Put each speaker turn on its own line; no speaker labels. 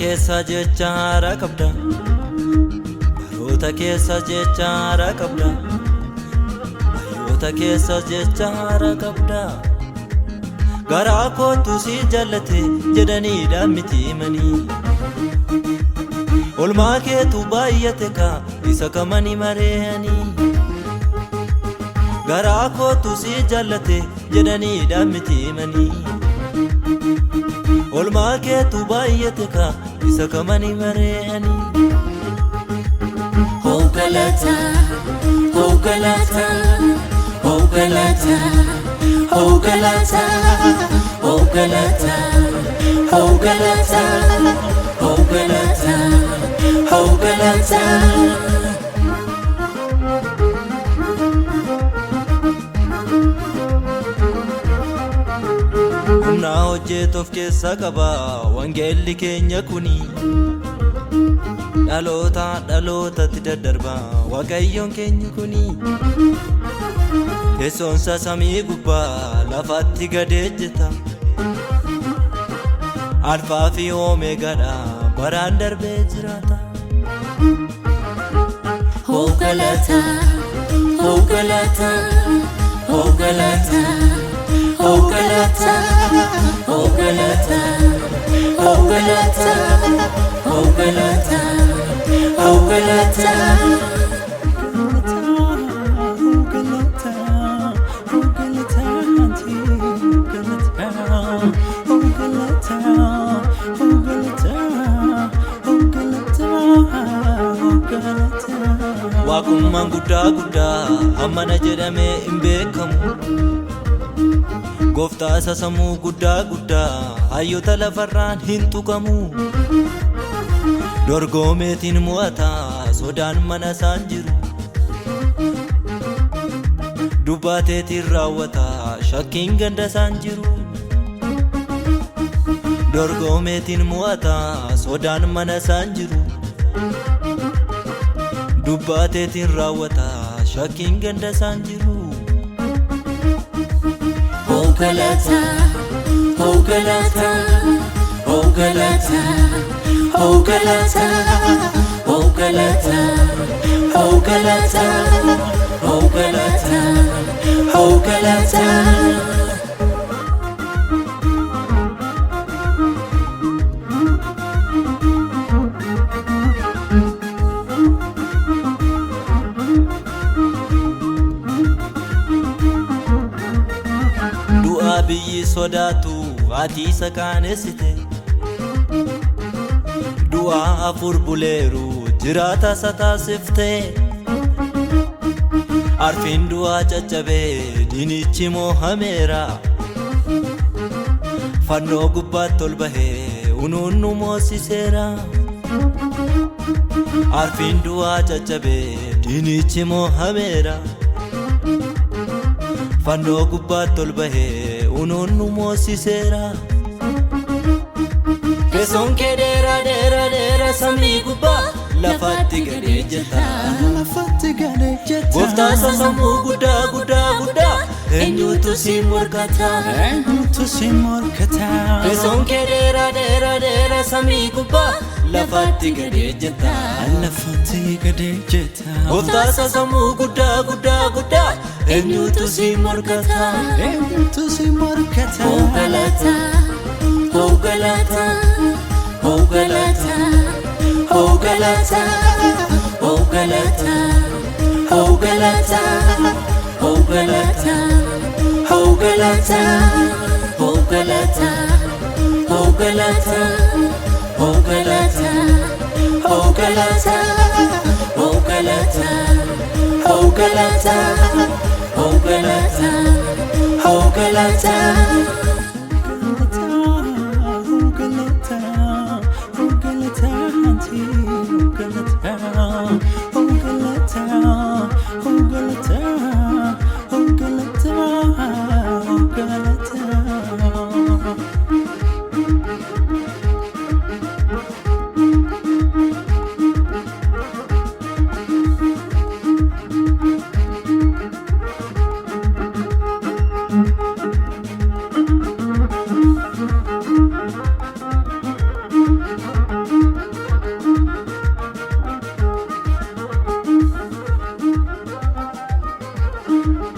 keessa jecha haara qabda, baroota keessa jecha haara qabda, baroota keessa jecha haara qabda. Garaa kootu si jallate jedhaniidhaan miti himanii, olmaa keetu baay'ate ka isa kamani mareeyanii. Garaa kootu si jallate jedhaniidhaan miti himanii, olmaa keetu baay'ate ka isa kamani mareeyanii.
Oh galata, oh galata, oh galata, oh galata, oh galata, oh galata, oh galata, oh galata.
Humna hojjetuuf keessa qaba wangeelli keenya kuni, dhaloota dhalootatti daddarba waaqayyoon keenya kuni. Teessoonsa samii gubbaa lafatti gadeejjeta, alfaa fi oomeegaadha baraan darbee jiraata.
Oh galata, oh galata, oh galata, oh galata, oh galata, oh galata, oh galata, oh galata.
Waaqummaan guddaa guddaa hammana jedhamee hin beekamu, gooftaa isa sammuu guddaa guddaa hayyoota lafarraan hin tuqamu. Dorgomeetiin mo'ata sodaan mana isaan jiru, dubbaateetiin raawwata shakkiin ganda isaan jiru. Dorgomeetiin mo'ata sodaan mana isaan jiru, dubbaateetiin raawwata shakkiin ganda isaan jiru.
Oh galata, oh galata, oh galata, oh galata, oh galata, oh galata, oh galata, oh galata.
Biyyi sodaatu ati isa qaanessite, du'aa afur buleeru jiraata isa taasifte. Arfiin du'aa caccabee diinichi moohameera, fannoo gubbaatti ol bahee unuun nu moosiseera. Arfiin du'aa caccabee diinichi moohameera, fannoo gubbaatti ol bahee unuun nu moosiseera. Teessoon kee dheeraa dheeraa dheeraa samii gubbaa lafatti gadeejjeta,
lafatti gadeejjeta.
Gooftaa isa sammuu guddaa guddaa guddaa eenyutu si morkata,
eenyutu si morkata.
Teessoon kee dheeraa dheeraa dheeraa samii gubbaa lafatti gadeejjeta,
lafatti gadeejjeta.
Gooftaa isa sammuu guddaa guddaa guddaa eenyutu si morkata,
eenyutu si morkata.
Oh galata, oh galata, oh galata, oh galata, oh galata, oh galata, oh galata, oh galata, oh galata, oh galata, oh galata, oh galata, oh galata, oh galata, oh galata, oh galata. Thank you.